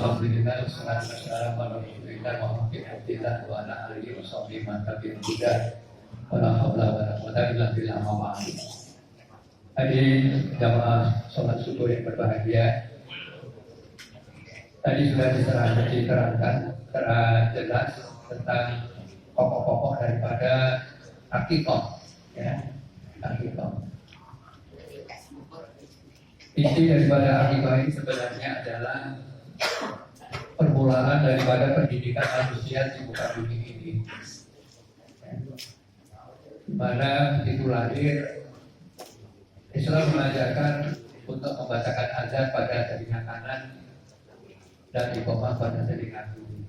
Alhamdulillah, wassalatu wassalamu ala Rasulillah Muhammad bin Abdillah wa ala alihi wa sahbihi man tabi'ahum bi ihsan wala haula wala quwwata illa billah. Hadirin jamaah sholat subuh yang berbahagia, tadi sudah diterangkan secara jelas tentang pokok-pokok daripada akikah, ya, akikah. Inti daripada akikah ini sebenarnya adalah permulaan daripada pendidikan manusia di muka bumi ini, di mana itu lahir. Islam mengajarkan untuk membacakan azan pada telinga kanan dan iqamah pada telinga kiri.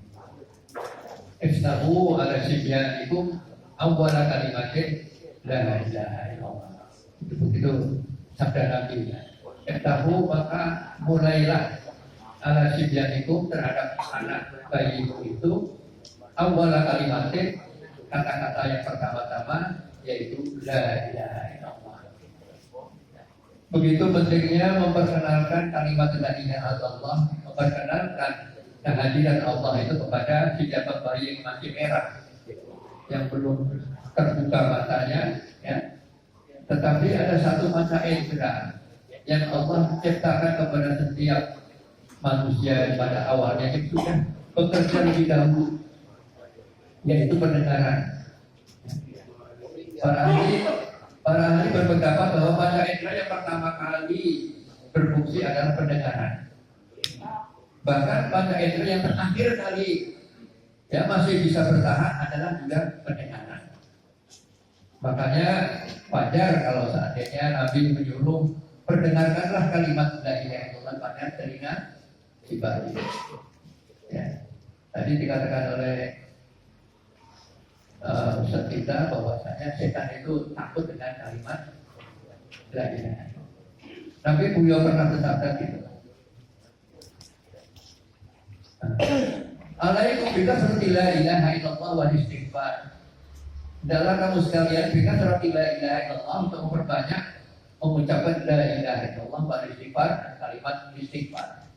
Iftahu ala sibyanikum awwala kalimatin la ilaha illallah. Itu sabda Nabi. Iftahu, maka mulailah ala sibyanikum terhadap anak bayimu itu awwala kalimatin, kata-kata yang pertama-tama yaitu la ilaha illallah. Begitu pentingnya memperkenalkan kalimat la ilaha illallah, memperkenalkan kehadiran Allah itu kepada si jabang bayi yang masih merah, yang belum terbuka matanya, ya. Tetapi ada satu mata indera yang Allah ciptakan kepada setiap manusia pada awalnya yang sudah bekerja lebih dahulu, yaitu pendengaran. Para ahli berpendapat bahwa panca indera yang pertama kali berfungsi adalah pendengaran. Bahkan panca indera yang terakhir kali ya masih bisa bertahan adalah juga pendengaran. Makanya wajar kalau seandainya Nabi menyuruh perdengarkanlah kalimat la ilaha illallah pada telinga si bayi. Ya. Tadi dikatakan oleh Ustaz kita bahwasanya setan itu takut dengan kalimat la ilaha illallah. Nabi beliau pernah bersabda gitu. Alaikum bikasrati la ilaha illallah wa istighfar. Dalam kamu sekalian bikasrati la ilaha illallah, untuk memperbanyak mengucapkan la ilaha illallah wa istighfar, kalimat istighfar.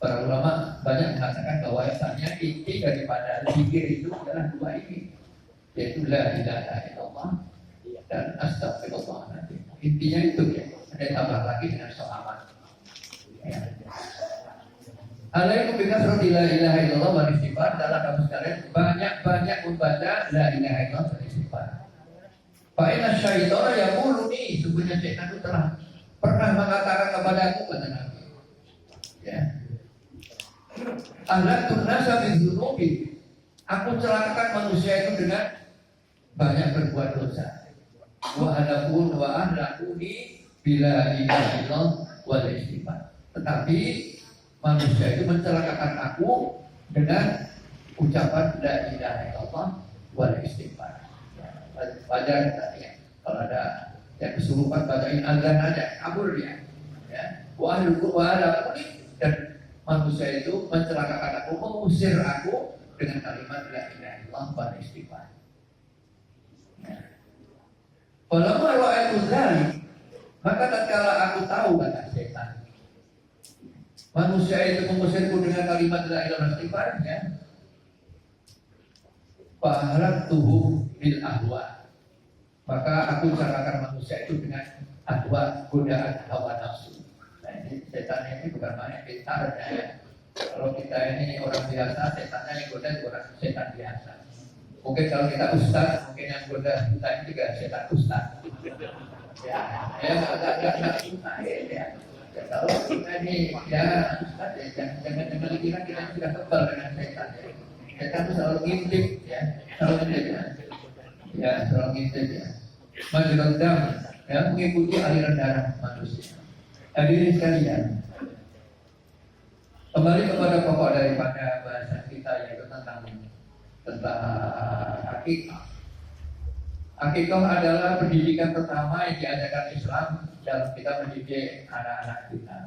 Para ulama banyak mengatakan bahwa asalnya inti daripada zikir itu adalah dua ini, yaitu la ilaha illallah dan astagfirullahaladzim. Intinya itu ya. Ada tambah lagi dengan sholawat. Ya. Alaikum bikasrati la ilaha illallah wa istighfar. Dalam kamu sekalian banyak-banyak membaca la ilaha illallah wa istighfar. Fa inna syaitana yaquluni, sungguhnya syaitan itu telah pernah mengatakan kepadaku, kata Nabi. Ya. Ahlakun nasa bizunubi, aku celakakan manusia itu dengan banyak berbuat dosa. Wa ahlakuni bila ilaha illallah wal istighfar. Tetapi manusia itu mencelakakan aku dengan ucapan la ilaha illallah wal istighfar. Wajar ya, kalau ada yang kesurupan bacain azan aja kabur dia. Ya. Wa ahlakuni, dan manusia itu mencelakakan aku, mengusir aku dengan kalimat la ilaha illallah wal istighfar. Falamma ra'aitu dzalik, maka tatkala aku tahu, kata setan, manusia itu mengusirku dengan kalimat la ilaha illallah istighfar, ya. Fahalaktuhu bil ahwa, maka aku carakan manusia itu dengan ahwa, godaan hawa nafsu. Nah, ini setan ini bukan main pintar ya. Kalau kita ini orang biasa, setannya yang goda orang setan biasa. Mungkin kalau kita ustaz, mungkin yang goda kita ini juga setan ustaz. Ya, agak mustahil ya. Kalau kita ini ya ustaz, ya jangan dikira kita sudah kebal dengan setan. Setan itu selalu ngintip ya, selalu ngintip ya. Ya, selalu ngintip ya. Majrul dam, ya, mengikuti aliran darah manusia. Hadirin sekalian, kembali kepada pokok daripada bahasa kita, yaitu tentang akikah. Akikah adalah pendidikan pertama yang diajarkan Islam dalam kita mendidik anak-anak kita.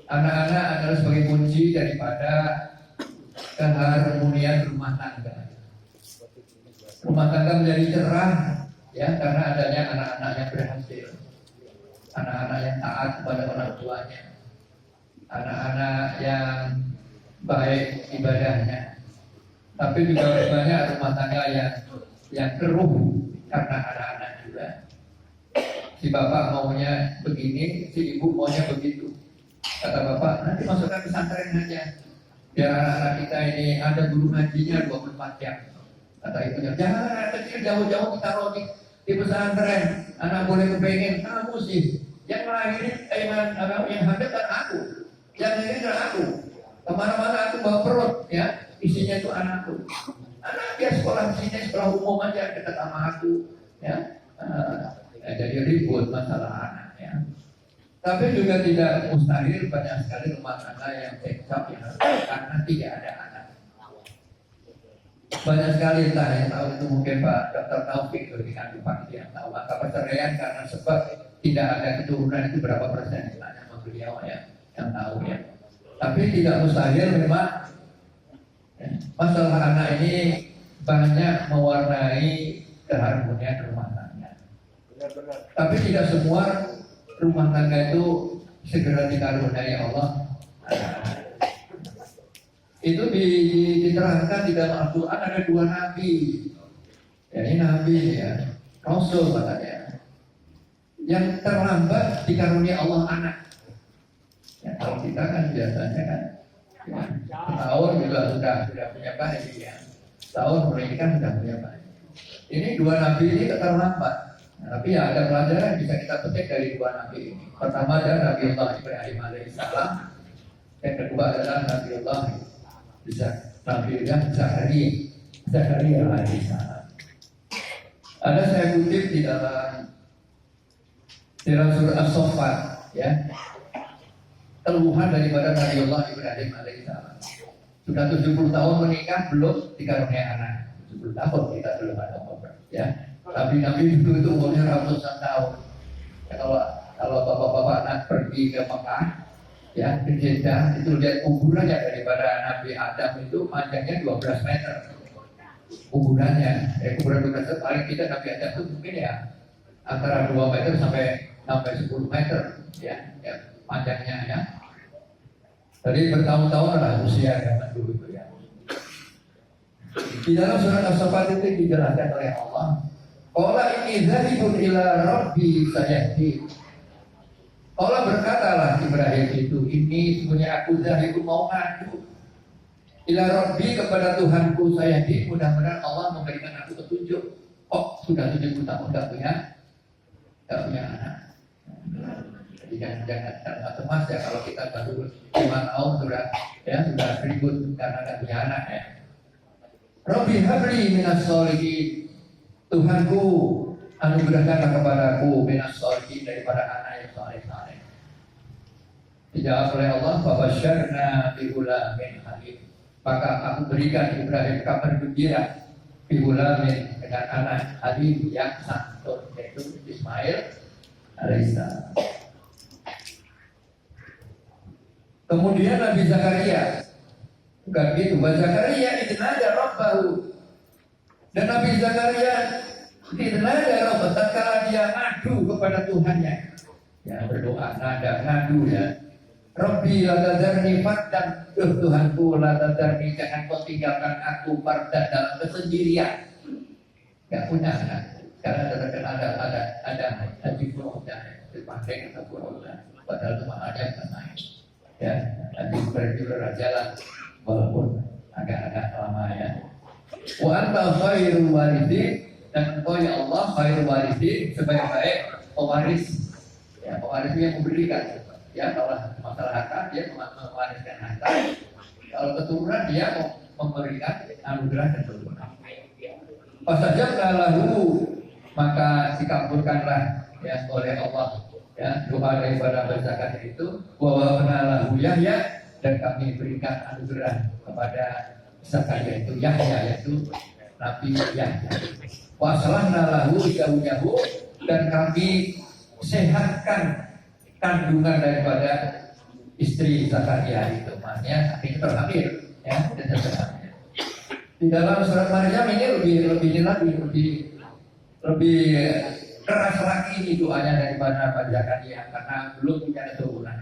Anak-anak adalah sebagai kunci daripada keharmonian rumah tangga. Rumah tangga menjadi cerah ya karena adanya anak-anak yang berhasil, anak-anak yang taat kepada orang tuanya, anak-anak yang baik ibadahnya, tapi juga banyak rumah tangga yang keruh karena anak-anak juga. Si bapak maunya begini, si ibu maunya begitu. Kata bapak, nanti masukkan pesantren aja, biar anak-anak kita ini ada guru ngajinya 24 jam. Kata ibunya, jangan anak kecil jauh-jauh ditaruh di pesantren. Anak boleh kepengen, kamu sih yang melahirin, yang hamil kan aku, yang ini kan aku. Kemana-mana aku bawa perut, ya, isinya itu anakku. Anak dia sekolah di sini, sekolah umum aja dekat sama aku, ya. Jadi ribut masalah anak, ya. Tapi juga tidak mustahil banyak sekali rumah tangga yang cekcok yang karena tidak ada anak. Banyak sekali entah yang tahu itu mungkin Pak Dr. Taufik lebih kan Pak yang tahu angka perceraian karena sebab tidak ada keturunan itu berapa persen tanya sama beliau ya yang tahu ya. Tapi tidak mustahil memang masalah anak ini banyak mewarnai keharmonian rumah tangga. Tapi tidak semua rumah tangga itu segera dikaruniai Allah. Itu diterangkan di dalam Al-Quran ada 2 nabi. Ya, ini nabi ya, Rasul katanya. Yang terlambat dikaruniai Allah anak. Ya, kalau kita kan biasanya kan ya, setahun juga sudah punya bayi ya. Setahun menikah sudah punya bayi. Ini 2 nabi ini terlambat. Nah, tapi ya ada pelajaran bisa kita petik dari 2 nabi ini. Pertama adalah Nabi Allah Ibrahim alaihissalam. Yang kedua adalah Nabi Allah Zakaria alaihissalam. Ada saya kutip di dalam surah As-Saffat ya. Keluhan daripada Nabi Allah Ibrahim alaihissalam. Sudah 70 tahun menikah belum dikaruniai anak. 70 tahun kita belum ada apa-apa ya. Nabi itu umurnya ratusan tahun. Ya, kalau bapak-bapak anak pergi ke Mekah, ya ke Jeddah itu lihat kuburannya daripada Nabi Adam itu panjangnya 12 meter. Kuburannya, kuburan paling kita Nabi Adam itu mungkin ya antara 2 meter sampai 10 meter, ya panjangnya ya. Jadi bertahun-tahun lah usia zaman dulu itu ya. Di dalam surat As-Saffat itu dijelaskan oleh Allah. Qala inni dzahibun ila rabbi sayahdi. Allah berkatalah Ibrahim itu, ini sebenarnya aku dzahibun mau ngadu ila rabbi kepada Tuhanku sayahdi, mudah-mudahan Allah memberikan aku petunjuk. Oh, sudah 70 tahun enggak punya anak. Jadi jangan cemas ya kalau kita baru 5 tahun sudah ribut karena enggak punya anak ya. Rabbi habli minas sholihin, Tuhanku anugerahkanlah kepadaku minas sholihin, daripada anak yang saleh-saleh. Dijawab oleh Allah, fabasyarna bihulamin halim, maka aku berikan Ibrahim kabar gembira bihulamin, dengan anak halim yang santun, yaitu Ismail alaihissalam. Kemudian Nabi Zakaria bukan gitu, Zakaria idnada rabbahu, dan Nabi Zakaria idnada rabbahu, tatkala dia ngadu kepada Tuhannya, ya berdoa, ngadu ya, Rabbi la tadarni fardan, Tuhanku la tadarni, jangan kau tinggalkan aku fardan dalam kesendirian, gak punya anak. Karena ada haji furoda, dipandeng atau furoda, padahal cuma ada yang main. Ya, haji berjualan jalan, walaupun agak lama ya. Wa anta khairul warithin, dan engkau ya Allah khairul warithin, sebaik-baik pewaris. Ya, pewaris yang memberikan. Ya, kalau masalah harta dia mewariskan harta. Kalau keturunan dia memberikan anugerah dan keturunan. Fastajabna lahu, maka dikabulkanlah ya oleh Allah ya doa daripada berzakat itu, wa wahabna lahu Yahya, dan kami berikan anugerah kepada Zakaria itu Yahya, yaitu Nabi Yahya. Wa aslahna lahu zawjahu, dan kami sehatkan kandungan daripada istri Zakaria itu, maknanya ini terhamil ya, dan terhamil. Di dalam surat Maryam ini lebih keras lagi ini doanya daripada Nabi Zakaria karena belum punya keturunan.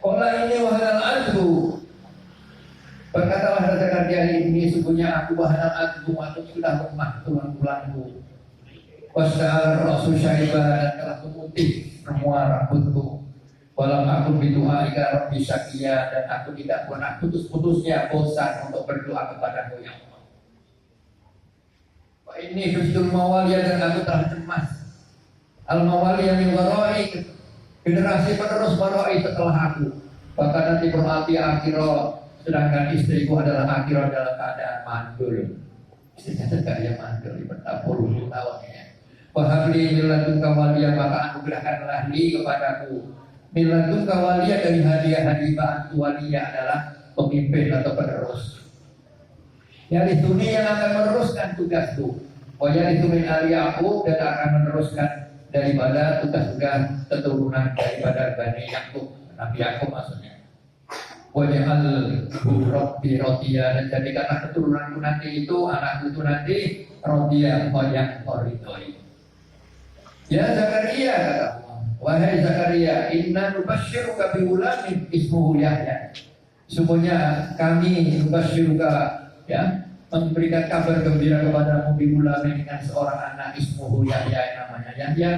Qala ini wahalal ardu, Berkatalah Zakaria ini, sungguhnya aku wahana aku sudah lemah tulang-tulangku. Wasal Rasul Syaibah dan telah memutih semua rambutku. Walau aku berdoa agar Rabbi Syakia, dan aku tidak pernah putus-putusnya bosan untuk berdoa kepadamu ya Allah. Ini Husnul Mawaliya, dan aku telah cemas. Al-Mawaliya min warai, generasi penerus warai setelah aku. Bahkan nanti bermati akhirah, sedangkan istriku adalah akhirah dalam keadaan mandul. Istrinya Zakaria mandul bertahun tahun ya. Wahabli miladunka waliya, maka anugerahkanlah li kepadaku miladunka waliya, dari hadiah-hadiah waliya adalah pemimpin atau penerus. Yang itu yang akan meneruskan tugasku. Wajah itu min ali aku, dan akan meneruskan daripada tugas-tugas keturunan daripada Bani Yakub, Nabi Yakub maksudnya. Wajahal Rabbi Rodiya, dan jadikanlah keturunanku nanti itu, anakku itu nanti Rodiya, yang koridoi. Ya Zakaria, kata Allah, wahai Zakaria, inna nubasyiruka biulamin ismuhu Yahya. Sungguhnya kami nubasyiruka, ya, memberikan kabar gembira kepadamu biulamin, dengan seorang anak ismuhu Yahya, namanya Yahya.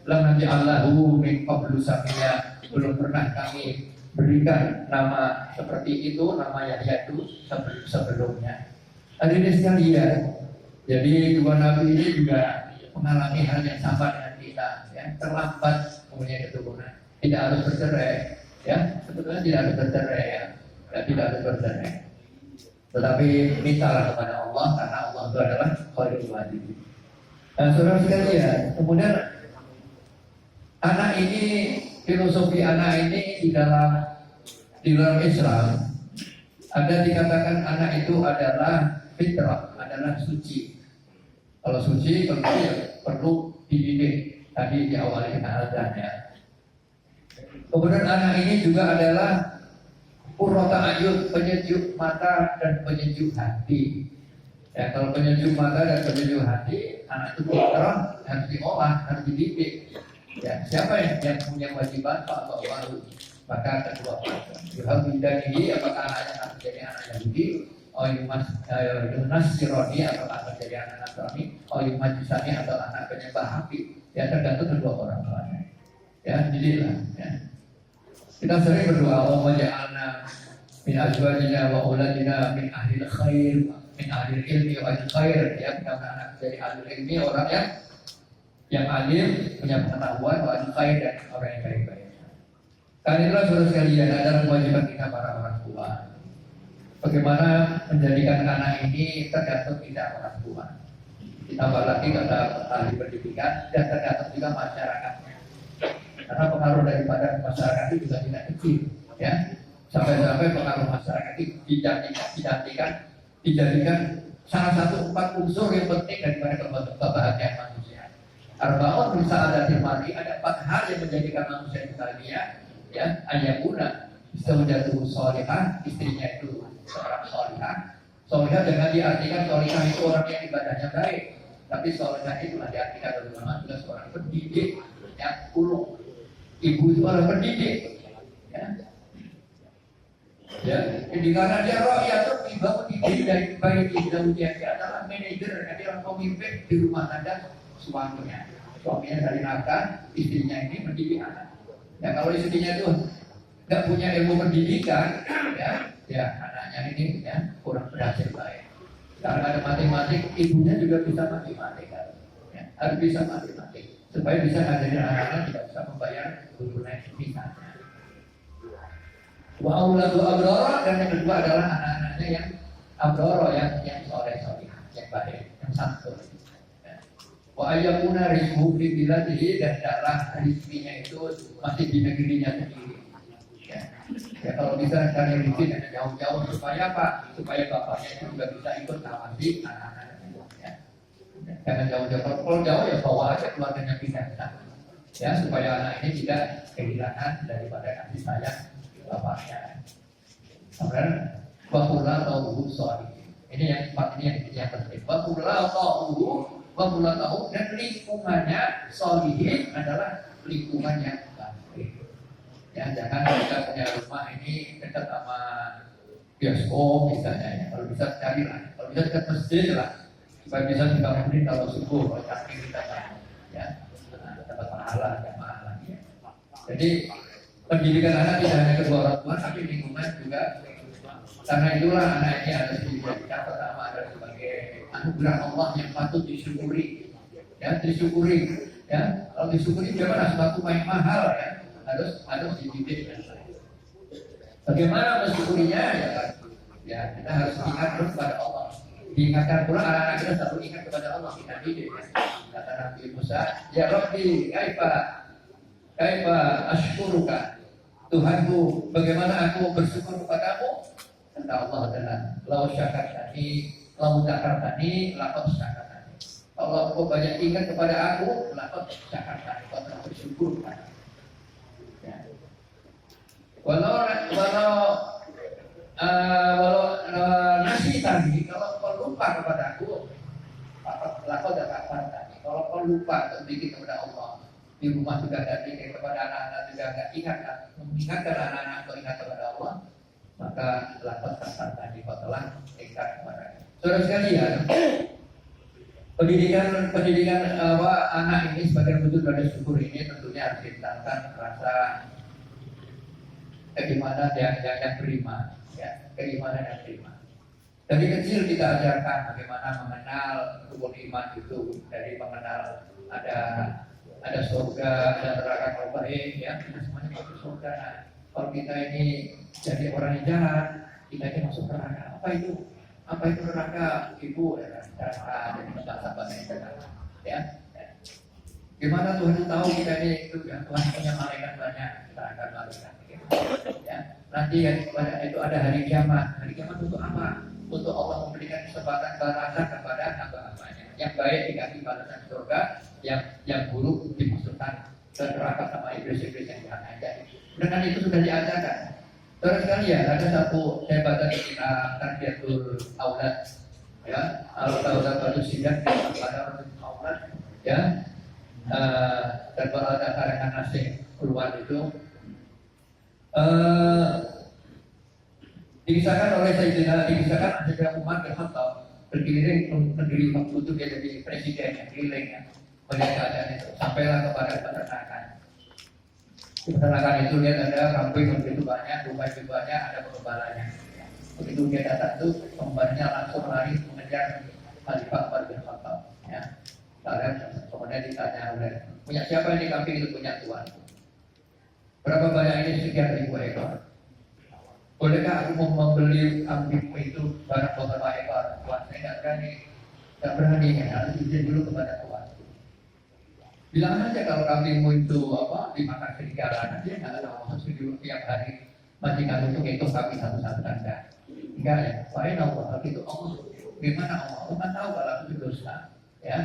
Lam naj'allahu min qablu samia, belum pernah kami berikan nama seperti itu, nama Yahya itu sebelumnya. Hadirin sekalian, jadi dua nabi ini juga mengalami hal yang sama dengan kita, ya, terlambat mempunyai keturunan. Tidak harus bercerai, ya, sebetulnya tidak harus bercerai, ya, tidak harus bercerai. Tetapi mintalah kepada Allah, karena Allah itu adalah khairul waliyin. Nah, saudara sekalian, kemudian anak ini, filosofi anak ini di dalam Islam ada dikatakan anak itu adalah fitrah, adalah suci. Kalau suci tentu ya perlu dididik, tadi diawali dengan azan ya. Kemudian anak ini juga adalah qurrata ayun, penyejuk mata dan penyejuk hati. Ya, kalau penyejuk mata dan penyejuk hati, anak itu fitrah, harus diolah, harus dididik. Ya, siapa yang punya kewajiban? Pak Allah. Maka kedua Yuhabidan ini, apakah anaknya akan menjadi anak Yahudi, Nasironi, apakah akan menjadi anak Nasrani, Majusani atau anak penyembah api. Ya, tergantung kedua orang tuanya. Ya, didiklah. Ya. Kita sering berdoa, Allahumma ja'alna min azwajina wa auladina min ahlil khair, min ahlil ilmi wa ahlil khair. Ya, mudah-mudahan anak menjadi ahlil ilmi, orang yang alim, punya pengetahuan, wa ahlil khair, dan orang yang baik-baik. Karena itulah saudara sekalian, adalah kewajiban kita para orang tua. Bagaimana menjadikan anak ini tergantung kita orang tua. Ditambah lagi kata ahli pendidikan, dan tergantung juga masyarakatnya. Karena pengaruh daripada masyarakat itu juga tidak kecil, ya. Sampai-sampai pengaruh masyarakat itu dijadikan salah satu 4 unsur yang penting daripada kebahagiaan manusia. Arba'un min sa'adatil mar'i, ada 4 hal yang menjadikan manusia itu bahagia. Ya, ayakuna zaujatuhu sholihah, istrinya itu seorang sholihah. Sholihah jangan diartikan sholihah itu orang yang ibadahnya baik, tapi sholihah itu diartikan oleh ulama juga seorang pendidik yang ulung. Ibu itu orang pendidik, ya. Ya, jadi karena dia rohiyatun ibadah dididik dari baik dia adalah manajer, dia adalah pemimpin di rumah tangga suaminya. Suaminya dari nafkah, istrinya ini mendidik anak. Ya, kalau istrinya itu nggak punya ilmu pendidikan, ya anaknya ini ya kurang berhasil baik. Karena ada matematik, ibunya juga bisa matematik, ya, harus bisa matematik supaya bisa ngajarin anak-anak tidak bisa membayar tunai misalnya. Wa auladu abrara, dan yang kedua adalah anak-anaknya yang abrara, yang soleh, yang baik, yang santun. Wa ayyakuna rizquhu fi biladihi, dan adalah rizkinya itu masih di negerinya sendiri. Ya, kalau bisa cari rezeki dan jauh-jauh, supaya apa? Supaya bapaknya itu juga bisa ikut ngawasi anak-anaknya. Ya. Jangan jauh-jauh. Kalau jauh ya bawa aja keluarganya pindah. Ya, supaya anak ini tidak kehilangan daripada kasih sayang bapaknya. Kemudian wakula tauhu sholih. Ini yang empat, ini yang penting. Wakula tauhu, wakula tauhu, dan lingkungannya sholihin adalah lingkungan yang baik. Ya, jangan kita punya rumah ini dekat sama bioskop misalnya ya. Kalau bisa carilah, kalau bisa dekat masjid lah supaya bisa dibangunin kalau subuh, kalau kaki kita ya dapat pahala jamaah lagi. Jadi pendidikan anak tidak hanya kedua orang tua tapi lingkungan juga. Karena itulah anak ini harus dijadikan pertama adalah sebagai anugerah Allah yang patut disyukuri. Ya, disyukuri. Ya, kalau disyukuri bagaimana suatu yang mahal ya harus dididik. Bagaimana mensyukurinya ya kita harus ingat terus kepada Allah. Diingatkan pula anak-anak kita selalu ingat kepada Allah kita didik. Kata Nabi Musa, ya Rabbi, kaifa asykuruka. Tuhanku, bagaimana aku bersyukur kepadamu? Kata Allah adalah lau syakartani, lau zakartani, laqad syakartani. Kalau engkau banyak ingat kepada aku, laqad syakartani, kau telah bersyukur kepadaku. Ya. Walau nasi tadi, kalau kau lupa kepadaku, laqad zakartani. Kalau kau lupa berzikir kepada Allah, di rumah juga ada zikir kepada anak-anak juga nggak ingat, mengingatkan anak-anak untuk ingat kepada Allah, maka laqad zakartani, kau telah ingat kepada. Saudara sekalian, pendidikan anak ini sebagai bentuk dari syukur ini tentunya harus ditantang rasa keimanan yang beriman, ya, keimanan yang beriman. Dari kecil kita ajarkan bagaimana mengenal rukun iman itu, dari mengenal ada surga, ada neraka kalau baik, ya kita semuanya masuk surga. Nah, kalau kita ini jadi orang yang jahat, kita ini masuk neraka. Apa itu? Apa itu neraka? Ibu neraka jadi sahabat yang jahat. Ya. Gimana Tuhan itu tahu kita ini itu? Ya, Tuhan punya malaikat banyak, kita akan malaikat. Ya. Nanti itu ada hari kiamat. Hari kiamat untuk apa? Untuk Allah memberikan kesempatan balasan kepada hamba-hambanya. Yang baik dikasih balasan surga, yang buruk dimasukkan ke neraka sama iblis-iblis yang jahat aja. Dengan itu sudah diajarkan. Terus sekalian ada satu saya baca di kitab Tarbiyatul Aulad, ya, al-Aulad batu sidang pada aulad, ya, dan kalau ada karangan asing keluar itu. Dikisahkan oleh Sayyidina Umar bin Khattab berkeliling negeri waktu itu dia jadi presiden yang keliling ya, melihat keadaan itu sampailah kepada peternakan. Di peternakan itu lihat ada kambing begitu banyak, domba begitu banyak, ada pengembalanya. Begitu dia datang itu pembantunya langsung lari mengejar Khalifah Umar bin Khattab. Ya, kemudian ditanya oleh punya siapa ini kambing itu punya tuan. Berapa banyak ini? Sekian ribu ekor. Bolehkah aku mau membeli kambingmu itu barang beberapa ekor? Tuan, saya tidak berani ya, harus izin dulu kepada tuan. Bilang aja kalau kambingmu itu dimakan serigala, nanti nggak ada harus tiap hari majikan itu ngitung kambing satu-satu tanda. Enggak ya, fa'in Allah, itu Allah. Gimana Allah? Allah kan tahu kalau itu dosa. Ya,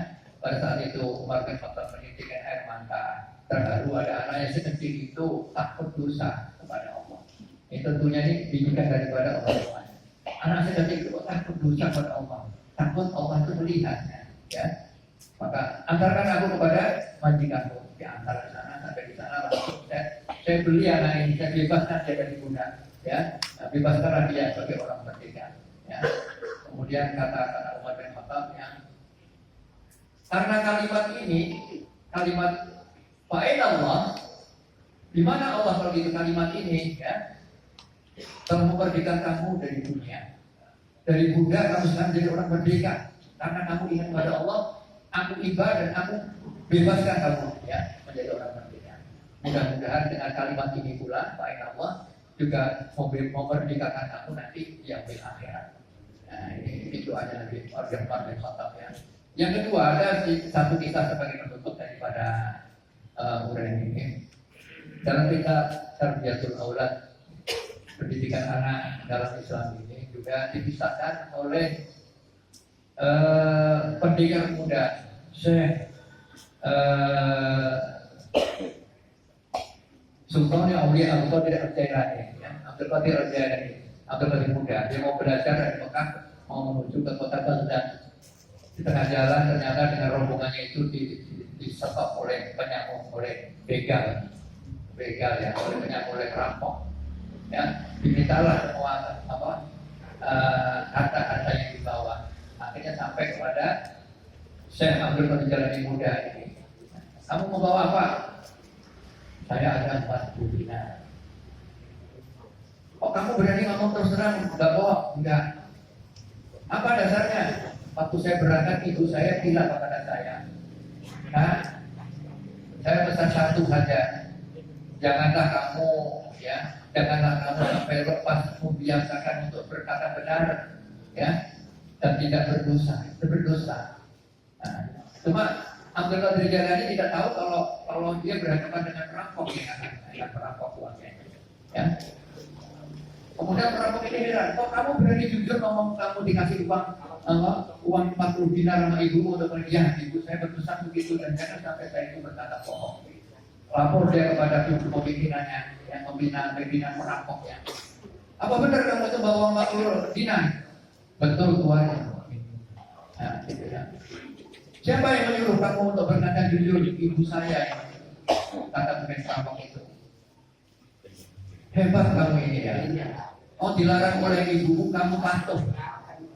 pada saat itu Umar bin Khattab menitikkan air mata. Terharu ada anak yang sekecil itu takut dosa kepada Allah. Ini tentunya ini didikan daripada Allah. Anak sekecil itu takut dosa kepada Allah, takut Allah itu melihatnya. Ya, maka antarkan aku kepada majikanku, di antara sana sampai di sana langsung saya beli anak ini, saya bebaskan dia dari budak. Ya, bebaskanlah dia sebagai orang merdeka. Ya. Kemudian kata Umar bin Khattab yang karena kalimat ini, kalimat fa'in Allah, di mana Allah kalau itu kalimat ini, ya, telah memerdekakan kamu dari dunia, dari budak kamu sekarang jadi orang merdeka, karena kamu ingat kepada Allah, aku ibadah dan aku bebaskan kamu, ya, menjadi orang merdeka. Mudah-mudahan dengan kalimat ini pula, fa'in Allah juga memerdekakan kamu nanti yang di akhirat. Nah, itu aja Nabi Umar bin Khattab ya. Yang kedua ada satu kisah sebagai penutup daripada uraian ini. Dalam kitab Tarbiyatul Aulad, pendidikan anak dalam Islam ini juga dipisahkan oleh pendekar muda Syekh Sultan Aulia Abdul Qadir Al-Jailani, ya, Abdul Qadir Al-Jailani, Abdul Qadir muda. Dia mau belajar dari Mekah, mau menuju ke kota Baghdad. Di tengah jalan ternyata dengan rombongannya itu disekap oleh penyamung, oleh begal ya, oleh penyamung, oleh perampok. Ya, dimintalah semua Saya Abdul Qadir Jalani muda ini. Kamu mau bawa apa? Saya ada 40 dinar. Oh, kamu berani ngomong terus terang? Enggak bawa? Enggak. Apa dasarnya? Waktu saya berangkat ibu saya bilang kepada saya, nah, saya pesan satu saja. Janganlah kamu sampai lepas membiasakan untuk berkata benar, ya, dan tidak berdosa. Nah, cuma Abdul Qadir Jalani tidak tahu kalau dia berhadapan dengan perampok yang perampok uangnya, ya. Kemudian perampok ini heran, kok kamu berani jujur ngomong kamu dikasih uang 40 dinar sama ibumu untuk pergi? Ya, ibu saya berpesan begitu dan jangan sampai saya itu berkata bohong. Lapor dia kepada pimpinannya yang pimpinan perampoknya. Apa benar kamu itu bawa 40 dinar? Betul tuannya. Nah, gitu ya. Siapa yang menyuruh kamu untuk berkata jujur? Ibu saya, kata pemimpin perampok itu. Hebat kamu ini ya. Oh, dilarang oleh ibuku kamu patuh.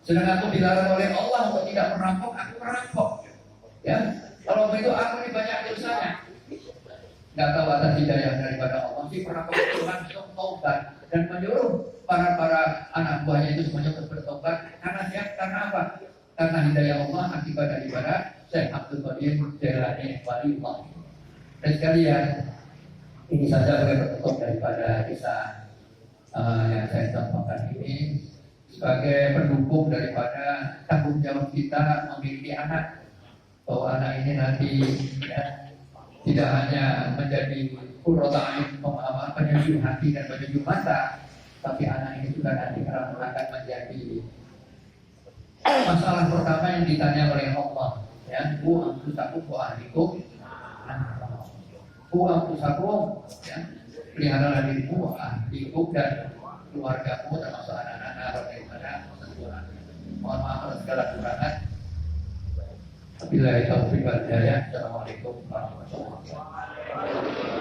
Sedangkan aku dilarang oleh Allah untuk tidak merampok, aku merampok. Ya, kalau begitu aku ini banyak dosanya. Nggak tahu atas hidayah daripada Allah, si perampok itu langsung taubat dan menyuruh para anak buahnya itu semuanya untuk bertobat. Karena siapa? Karena apa? Karena hidayah Allah akibat daripada Syekh Abdul Qadir Jalani Waliullah. Dan sekalian, ini saja penutup daripada kisah yang saya sampaikan ini sebagai pendukung daripada tanggung jawab kita memiliki anak, bahwa anak ini nanti ya, tidak hanya menjadi qurratu a'yun, penyejuk hati dan penyejuk mata, tapi anak ini juga nanti akan menjadi masalah pertama yang ditanya oleh Allah, ya, ku anfusakum wa ahlikum ya, peliharalah dirimu, ahlikum dan keluargamu termasuk anak-anak daripada kesentuhan. Mohon maaf atas segala kekurangan. Wabillahi taufiq wal hidayah. Assalamualaikum warahmatullahi wabarakatuh.